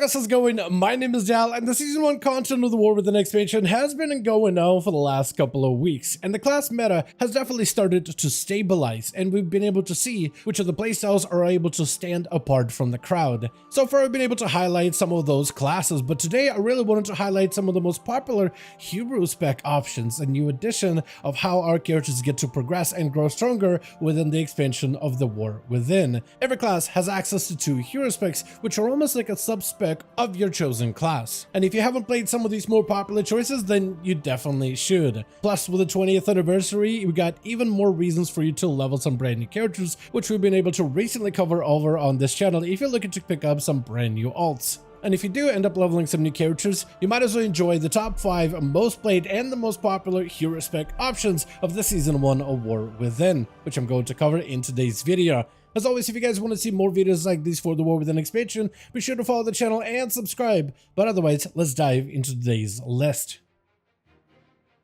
guys, how's it going? My name is Dal, and the Season 1 content of the War Within expansion has been going on for the last couple of weeks, and the class meta has definitely started to stabilize, and we've been able to see which of the playstyles are able to stand apart from the crowd. So far, I've been able to highlight some of those classes, but today I really wanted to highlight some of the most popular hero spec options, a new addition of how our characters get to progress and grow stronger within the expansion of the War Within. Every class has access to 2 hero specs, which are almost like a sub-spec of your chosen class. And if you haven't played some of these more popular choices, then you definitely should. Plus, with the 20th anniversary, we got even more reasons for you to level some brand new characters, which we've been able to recently cover over on this channel if you're looking to pick up some brand new alts. And if you do end up leveling some new characters, you might as well enjoy the top 5 most played and the most popular hero spec options of the Season 1 of War Within, which I'm going to cover in today's video. As always, if you guys want to see more videos like these for the War Within expansion, be sure to follow the channel and subscribe. But otherwise, let's dive into today's list.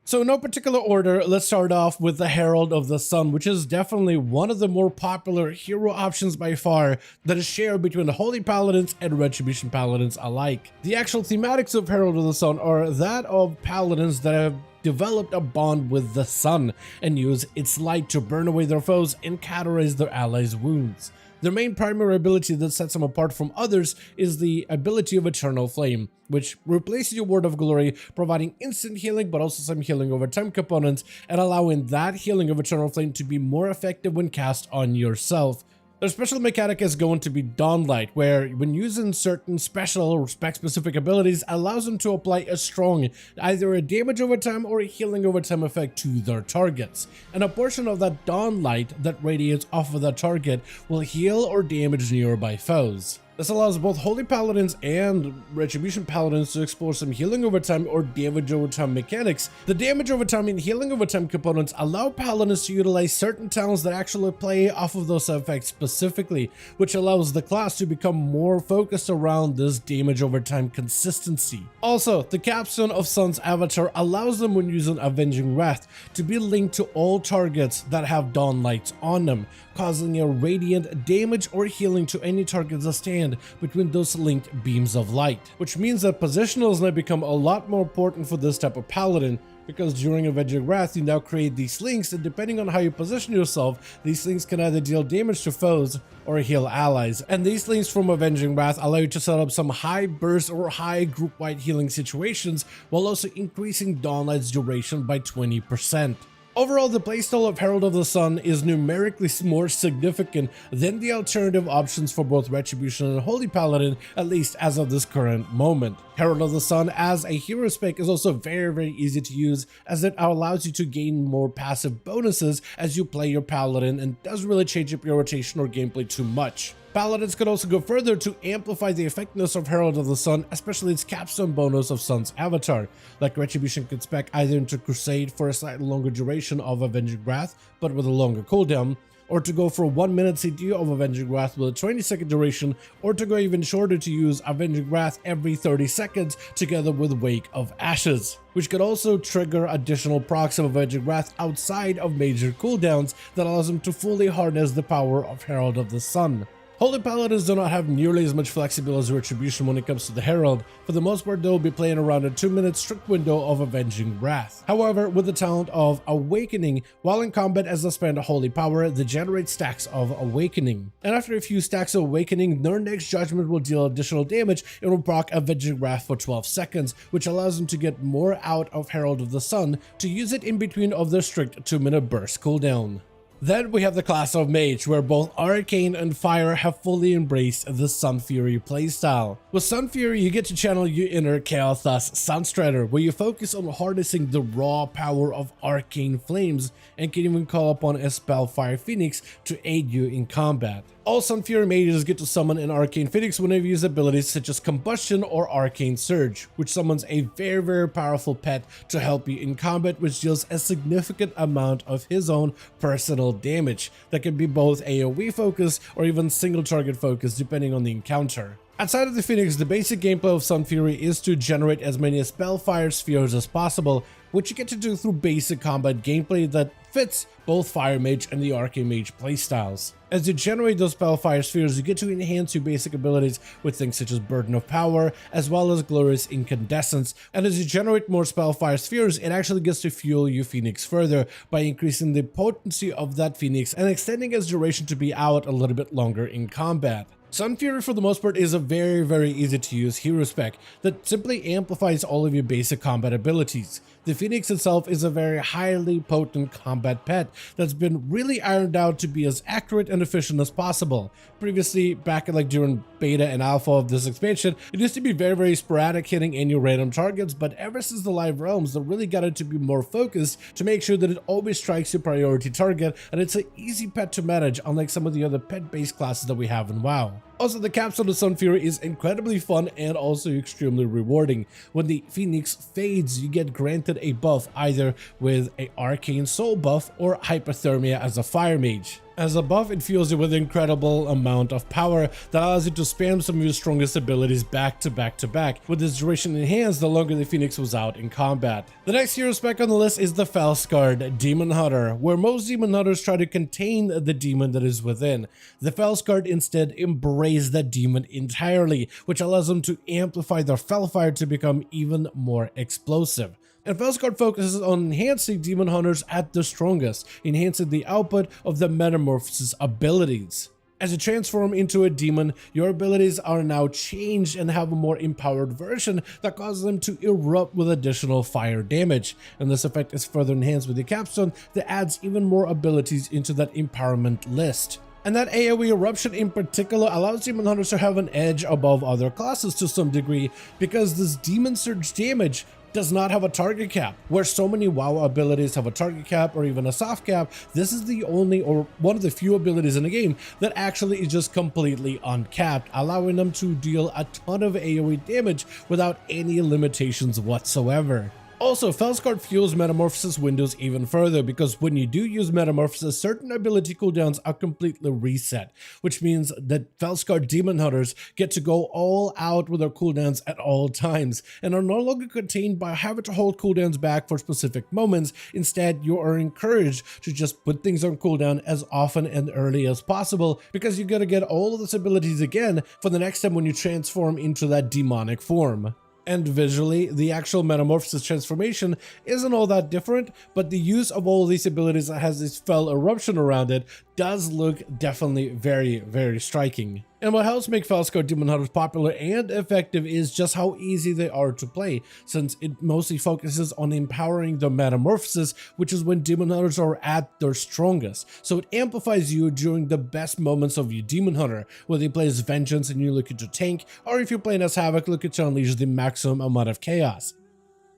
So in no particular order, let's start off with the Herald of the Sun, which is definitely one of the more popular hero options by far that is shared between the Holy Paladins and Retribution Paladins alike. The actual thematics of Herald of the Sun are that of Paladins that have developed a bond with the sun and use its light to burn away their foes and cauterize their allies' wounds. Their main primary ability that sets them apart from others is the ability of Eternal Flame, which replaces your Word of Glory, providing instant healing but also some healing over time components and allowing that healing of Eternal Flame to be more effective when cast on yourself. Their special mechanic is going to be Dawnlight, where when using certain special or spec-specific abilities, allows them to apply a strong, either a damage over time or a healing over time effect to their targets. And a portion of that Dawnlight that radiates off of that target will heal or damage nearby foes. This allows both Holy Paladins and Retribution Paladins to explore some healing over time or damage over time mechanics. The damage over time and healing over time components allow Paladins to utilize certain talents that actually play off of those effects specifically, which allows the class to become more focused around this damage over time consistency. Also, the capstone of Sun's avatar allows them, when using Avenging Wrath, to be linked to all targets that have dawn lights on them, causing a radiant damage or healing to any targets that stand between those linked beams of light, which means that positionals now become a lot more important for this type of paladin, because during Avenging Wrath you now create these links, and depending on how you position yourself, these links can either deal damage to foes or heal allies. And these links from Avenging Wrath allow you to set up some high burst or high group-wide healing situations, while also increasing Dawnlight's duration by 20%. Overall, the playstyle of Herald of the Sun is numerically more significant than the alternative options for both Retribution and Holy Paladin, at least as of this current moment. Herald of the Sun as a hero spec is also very easy to use, as it allows you to gain more passive bonuses as you play your Paladin and doesn't really change up your rotation or gameplay too much. Paladins could also go further to amplify the effectiveness of Herald of the Sun, especially its capstone bonus of Sun's avatar. Like Retribution could spec either into Crusade for a slightly longer duration of Avenging Wrath, but with a longer cooldown, or to go for 1 minute CD of Avenging Wrath with a 20-second duration, or to go even shorter to use Avenging Wrath every 30 seconds together with Wake of Ashes, which could also trigger additional procs of Avenging Wrath outside of major cooldowns that allows them to fully harness the power of Herald of the Sun. Holy Paladins do not have nearly as much flexibility as Retribution when it comes to the Herald. For the most part, they will be playing around a 2-minute strict window of Avenging Wrath. However, with the talent of Awakening, while in combat as they spend Holy Power, they generate stacks of Awakening. And after a few stacks of Awakening, their next Judgment will deal additional damage and will proc Avenging Wrath for 12 seconds, which allows them to get more out of Herald of the Sun to use it in between of their strict 2-minute burst cooldown. Then we have the class of Mage, where both Arcane and Fire have fully embraced the Sun Fury playstyle. With Sun Fury, you get to channel your inner Chaos Sunstrider, where you focus on harnessing the raw power of Arcane Flames, and can even call upon a spell Fire Phoenix to aid you in combat. All Sun Fury mages get to summon an Arcane Phoenix whenever you use abilities such as Combustion or Arcane Surge, which summons a very powerful pet to help you in combat, which deals a significant amount of his own personal damage that can be both AoE focused or even single target focused depending on the encounter. Outside of the Phoenix, the basic gameplay of Sun Fury is to generate as many Spellfire spheres as possible, which you get to do through basic combat gameplay that fits both Fire Mage and the Arcane Mage playstyles. As you generate those Spellfire Spheres, you get to enhance your basic abilities with things such as Burden of Power, as well as Glorious Incandescence, and as you generate more Spellfire Spheres, it actually gets to fuel your Phoenix further by increasing the potency of that Phoenix and extending its duration to be out a little bit longer in combat. Sun Fury for the most part is a very easy to use hero spec that simply amplifies all of your basic combat abilities. The Phoenix itself is a very highly potent combat pet that's been really ironed out to be as accurate and efficient as possible. Previously, back during beta and alpha of this expansion, it used to be very sporadic, hitting any random targets, but ever since the live realms, they really got it to be more focused to make sure that it always strikes your priority target, and it's an easy pet to manage, unlike some of the other pet-based classes that we have in WoW. Also, the capstone of Sun Fury is incredibly fun and also extremely rewarding. When the Phoenix fades, you get granted a buff either with a Arcane Soul buff or Hypothermia as a Fire Mage. As a buff, it fuels you with an incredible amount of power that allows you to spam some of your strongest abilities back to back, with its duration enhanced the longer the Phoenix was out in combat. The next hero spec on the list is the Felsguard Demon Hunter, where most Demon Hunters try to contain the demon that is within. The Felsguard instead embrace that demon entirely, which allows them to amplify their Felfire to become even more explosive. And Felsguard focuses on enhancing Demon Hunters at their strongest, enhancing the output of the Metamorphosis abilities. As you transform into a demon, your abilities are now changed and have a more empowered version that causes them to erupt with additional fire damage. And this effect is further enhanced with the capstone that adds even more abilities into that empowerment list. And that AoE eruption in particular allows Demon Hunters to have an edge above other classes to some degree, because this Demon Surge damage does not have a target cap. Where so many WoW abilities have a target cap or even a soft cap, this is the only or one of the few abilities in the game that actually is just completely uncapped, allowing them to deal a ton of AoE damage without any limitations whatsoever. Also, Felsguard fuels Metamorphosis windows even further, because when you do use Metamorphosis, certain ability cooldowns are completely reset, which means that Felsguard Demon Hunters get to go all out with their cooldowns at all times, and are no longer contained by having to hold cooldowns back for specific moments. Instead, you are encouraged to just put things on cooldown as often and early as possible, because you're gonna get all of these abilities again for the next time when you transform into that demonic form. And visually, the actual Metamorphosis transformation isn't all that different, but the use of all these abilities that has this fell eruption around it does look definitely very striking. And what helps make Felsguard Demon Hunters popular and effective is just how easy they are to play, since it mostly focuses on empowering the Metamorphosis, which is when Demon Hunters are at their strongest. So it amplifies you during the best moments of your Demon Hunter, whether you play as Vengeance and you're looking to tank, or if you're playing as Havoc looking to unleash the maximum amount of chaos.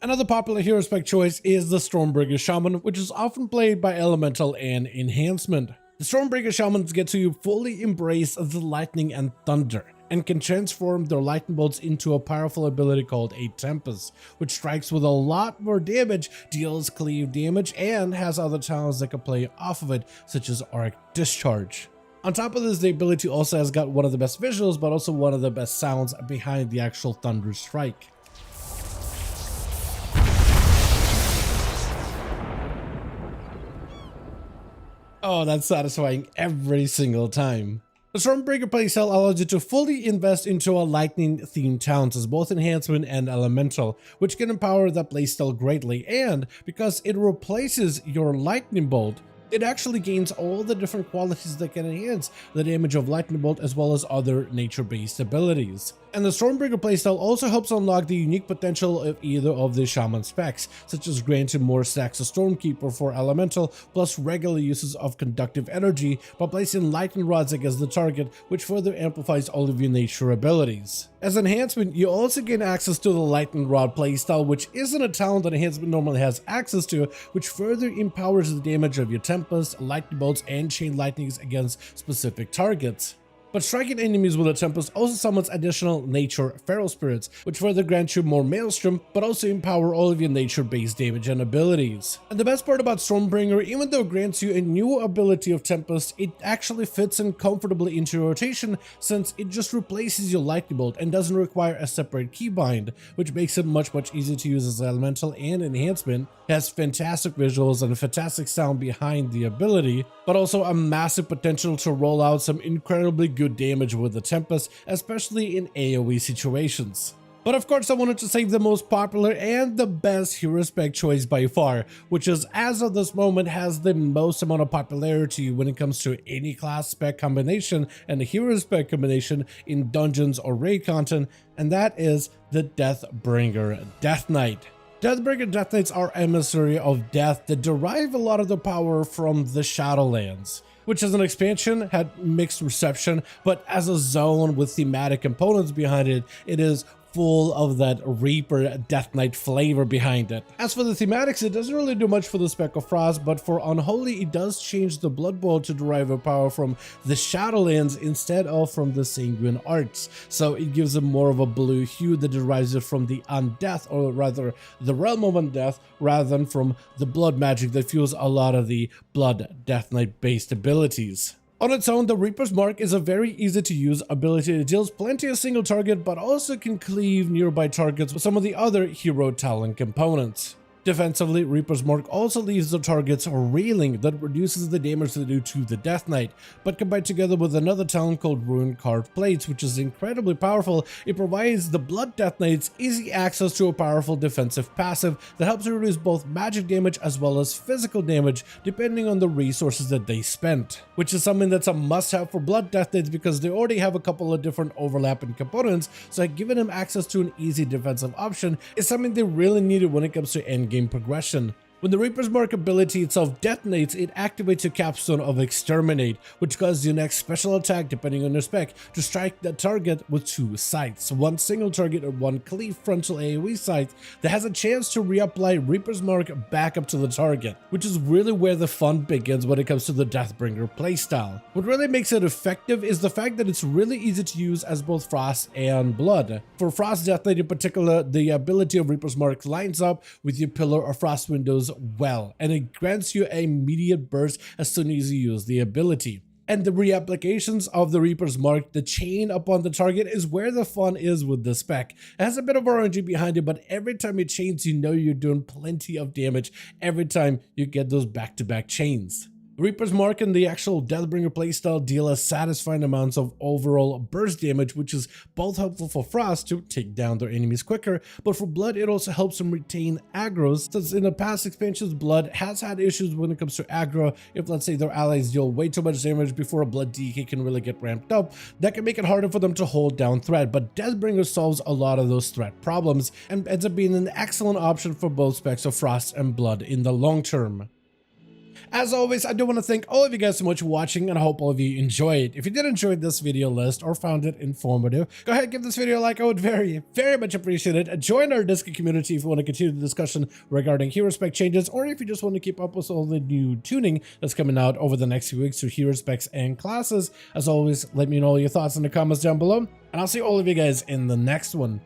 Another popular hero spec choice is the Stormbreaker Shaman, which is often played by Elemental and Enhancement. The Stormbreaker Shamans get to fully embrace the lightning and thunder, and can transform their lightning bolts into a powerful ability called a Tempest, which strikes with a lot more damage, deals cleave damage, and has other talents that can play off of it, such as Arc Discharge. On top of this, the ability also has got one of the best visuals, but also one of the best sounds behind the actual thunder strike. Oh, that's satisfying every single time. The Stormbreaker playstyle allows you to fully invest into a lightning-themed talent as both enhancement and elemental, which can empower that playstyle greatly, and because it replaces your lightning bolt, it actually gains all the different qualities that can enhance the damage of lightning bolt as well as other nature-based abilities. And the Stormbreaker playstyle also helps unlock the unique potential of either of the Shaman specs, such as granting more stacks of Stormkeeper for elemental, plus regular uses of conductive energy by placing lightning rods against the target, which further amplifies all of your nature abilities. As enhancement, you also gain access to the lightning rod playstyle, which isn't a talent that enhancement normally has access to, which further empowers the damage of your Tempest, lightning bolts, and chain lightnings against specific targets. But striking enemies with a Tempest also summons additional nature feral spirits, which further grant you more maelstrom, but also empower all of your nature-based damage and abilities. And the best part about Stormbringer, even though it grants you a new ability of Tempest, it actually fits in comfortably into your rotation, since it just replaces your lightning bolt and doesn't require a separate keybind, which makes it much easier to use as elemental and enhancement. It has fantastic visuals and a fantastic sound behind the ability, but also a massive potential to roll out some incredibly good damage with the Tempest, especially in AoE situations. But of course I wanted to save the most popular and the best hero spec choice by far, which is as of this moment has the most amount of popularity when it comes to any class spec combination and a hero spec combination in dungeons or raid content, and that is the Deathbringer Death Knight. Deathbringer Death Knights are emissary of death that derive a lot of the power from the Shadowlands, which as an expansion had mixed reception, but as a zone with thematic components behind it, it is full of that Reaper Death Knight flavor behind it. As for the thematics, it doesn't really do much for the Spec of Frost, but for Unholy, it does change the Blood Bowl to derive a power from the Shadowlands instead of from the Sanguine Arts. So it gives it more of a blue hue that derives it from the Undeath, or rather the Realm of Undeath, rather than from the Blood magic that fuels a lot of the Blood Death Knight based abilities. On its own, the Reaper's Mark is a very easy to use ability that deals plenty of single target, but also can cleave nearby targets with some of the other hero talent components. Defensively, Reaper's Mark also leaves the targets reeling that reduces the damage they do to the Death Knight, but combined together with another talent called Ruined Carved Plates, which is incredibly powerful, it provides the Blood Death Knights easy access to a powerful defensive passive that helps to reduce both magic damage as well as physical damage depending on the resources that they spent, which is something that's a must-have for Blood Death Knights because they already have a couple of different overlapping components, so giving them access to an easy defensive option is something they really needed when it comes to endgame progression. When the Reaper's Mark ability itself detonates, it activates a capstone of Exterminate, which causes your next special attack, depending on your spec, to strike the target with two sights, one single target or one cleave frontal AoE sight that has a chance to reapply Reaper's Mark back up to the target, which is really where the fun begins when it comes to the Deathbringer playstyle. What really makes it effective is the fact that it's really easy to use as both Frost and Blood. For Frost Death Knight in particular, the ability of Reaper's Mark lines up with your Pillar or Frost windows well, and it grants you an immediate burst as soon as you use the ability. And the reapplications of the Reaper's Mark, the chain upon the target, is where the fun is with the spec. It has a bit of RNG behind it, but every time it chains, you know you're doing plenty of damage every time you get those back-to-back chains. Reaper's Mark and the actual Deathbringer playstyle deal a satisfying amounts of overall burst damage, which is both helpful for Frost to take down their enemies quicker, but for Blood it also helps them retain aggros, since in the past expansions Blood has had issues when it comes to aggro. If let's say their allies deal way too much damage before a Blood DK can really get ramped up, that can make it harder for them to hold down threat, but Deathbringer solves a lot of those threat problems and ends up being an excellent option for both specs of Frost and Blood in the long term. As always, I do want to thank all of you guys so much for watching, and I hope all of you enjoyed. If you did enjoy this video list or found it informative, go ahead and give this video a like. I would very much appreciate it. Join our Discord community if you want to continue the discussion regarding hero spec changes, or if you just want to keep up with all the new tuning that's coming out over the next few weeks to hero specs and classes. As always, let me know your thoughts in the comments down below, and I'll see all of you guys in the next one.